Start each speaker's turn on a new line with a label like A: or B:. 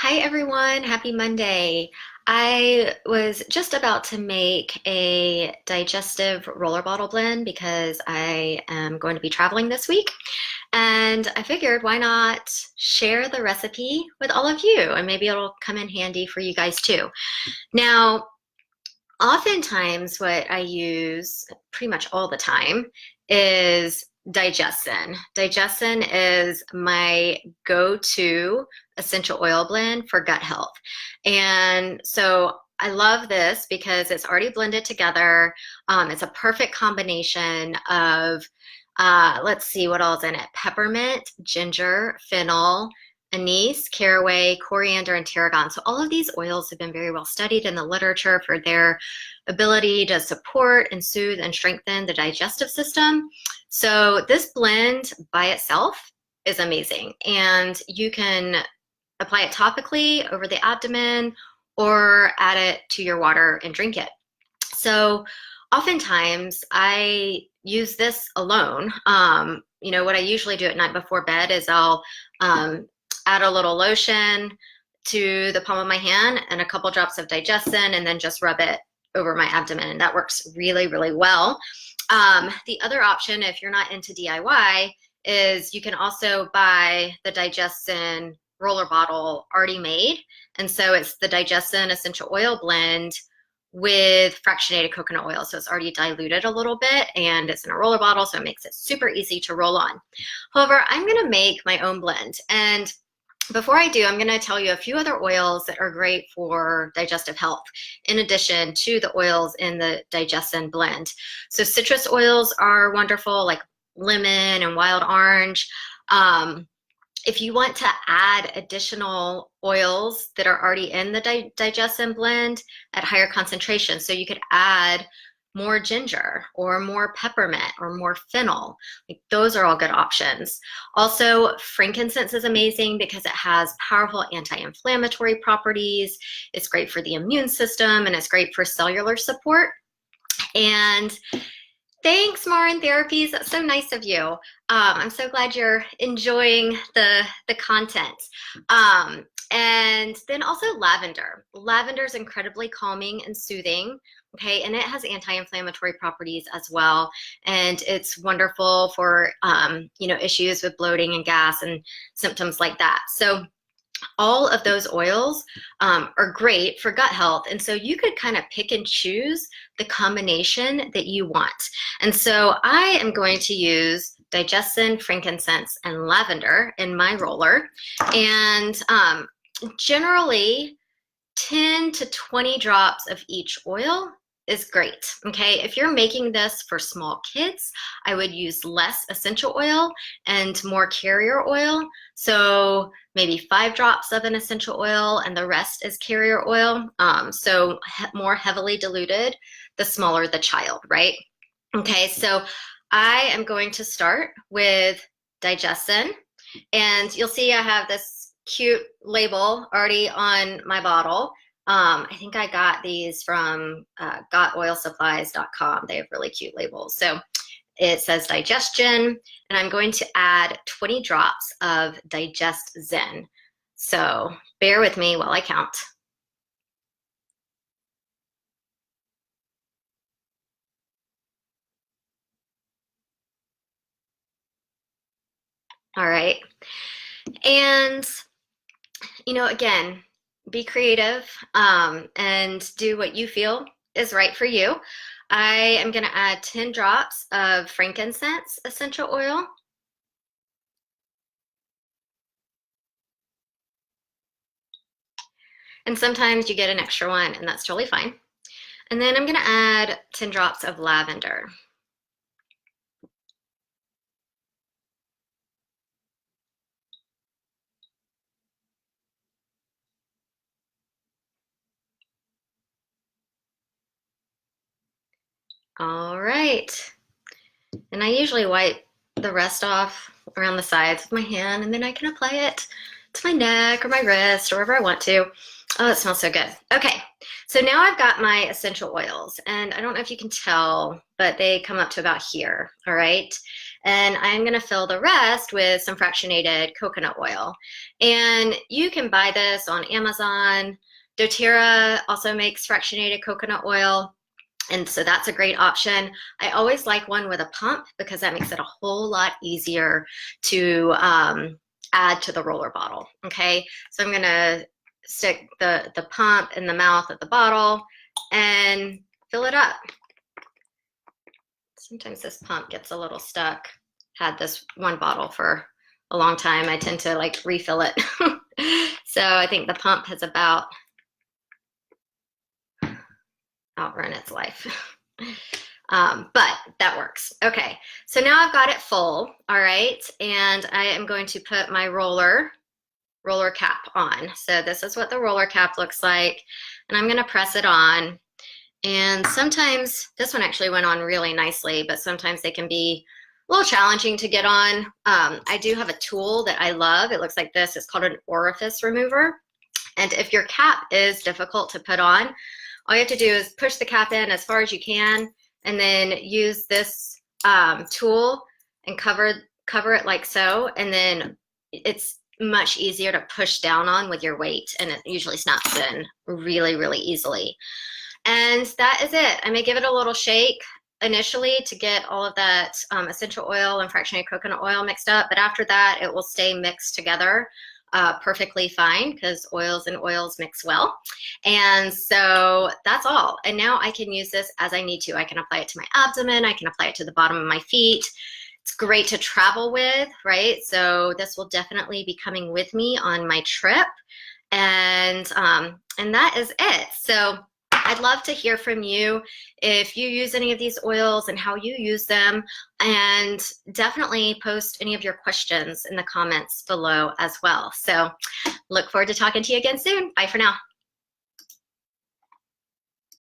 A: Hi everyone, happy Monday. I was just about to make a digestive roller bottle blend because I am going to be traveling this week. And I figured why not share the recipe with all of you and maybe it'll come in handy for you guys too. Now, oftentimes what I use pretty much all the time is Digestin. Digestin is my go-to essential oil blend for gut health. And so I love this because it's already blended together. It's a perfect combination of, let's see what all's in it. Peppermint, ginger, fennel, anise, caraway, coriander, and tarragon. So all of these oils have been very well studied in the literature for their ability to support and soothe and strengthen the digestive system. So this blend by itself is amazing, and you can apply it topically over the abdomen or add it to your water and drink it. So oftentimes I use this alone. What I usually do at night before bed is I'll add a little lotion to the palm of my hand and a couple drops of Digestin and then just rub it over my abdomen, and that works really, really well. The other option, if you're not into DIY, is you can also buy the Digestin roller bottle already made. And so it's the Digestin essential oil blend with fractionated coconut oil. So it's already diluted a little bit and it's in a roller bottle, so it makes it super easy to roll on. However, I'm gonna make my own blend. And before I do, I'm going to tell you a few other oils that are great for digestive health, in addition to the oils in the Digestin blend. So citrus oils are wonderful, like lemon and wild orange. If you want to add additional oils that are already in the Digestin blend at higher concentration, so you could add more ginger or more peppermint or more fennel. Like, those are all good options. Also, frankincense is amazing because it has powerful anti-inflammatory properties. It's great for the immune system and it's great for cellular support. And thanks, Marin Therapies. That's so nice of you. I'm so glad you're enjoying the content. And then also lavender. Lavender is incredibly calming and soothing. Okay, and it has anti-inflammatory properties as well, and it's wonderful for issues with bloating and gas and symptoms like that. So all of those oils are great for gut health, and so you could kind of pick and choose the combination that you want. And so I am going to use Digestin, frankincense, and lavender in my roller, and generally 10 to 20 drops of each oil is great. Okay, if you're making this for small kids, I would use less essential oil and more carrier oil. So maybe 5 drops of an essential oil and the rest is carrier oil. More heavily diluted, the smaller the child, right? Okay, so I am going to start with Digestin, and you'll see I have this cute label already on my bottle. I think I got these from gotoilsupplies.com. They have really cute labels. So it says digestion, and I'm going to add 20 drops of Digest Zen. So bear with me while I count. All right. And, again, be creative and do what you feel is right for you. I am going to add 10 drops of frankincense essential oil. And sometimes you get an extra one, and that's totally fine. And then I'm going to add 10 drops of lavender. All right. And I usually wipe the rest off around the sides with my hand, and then I can apply it to my neck or my wrist or wherever I want to. Oh, it smells so good. Okay, so now I've got my essential oils, and I don't know if you can tell, but they come up to about here, all right? and I'm going to fill the rest with some fractionated coconut oil. And you can buy this on Amazon. doTERRA also makes fractionated coconut oil, and so that's a great option. I always like one with a pump because that makes it a whole lot easier to add to the roller bottle. Okay, so I'm gonna stick the pump in the mouth of the bottle and fill it up. Sometimes this pump gets a little stuck. Had this one bottle for a long time. I tend to like refill it. So I think the pump has about outrun its life. But that works. Okay, so now I've got it full, all right, and I am going to put my roller cap on. So this is what the roller cap looks like, and I'm gonna press it on. And sometimes, this one actually went on really nicely, but sometimes they can be a little challenging to get on. I do have a tool that I love. It looks like this. It's called an orifice remover. And if your cap is difficult to put on, all you have to do is push the cap in as far as you can, and then use this tool and cover it like so, and then it's much easier to push down on with your weight, and it usually snaps in really, really easily. And that is it. I may give it a little shake initially to get all of that essential oil and fractionated coconut oil mixed up, but after that it will stay mixed together perfectly fine, because oils and oils mix well. And so that's all. And now I can use this as I need to. I can apply it to my abdomen. I can apply it to the bottom of my feet. It's great to travel with, right? So this will definitely be coming with me on my trip. And that is it. So I'd love to hear from you if you use any of these oils and how you use them, and definitely post any of your questions in the comments below as well. So look forward to talking to you again soon. Bye for now.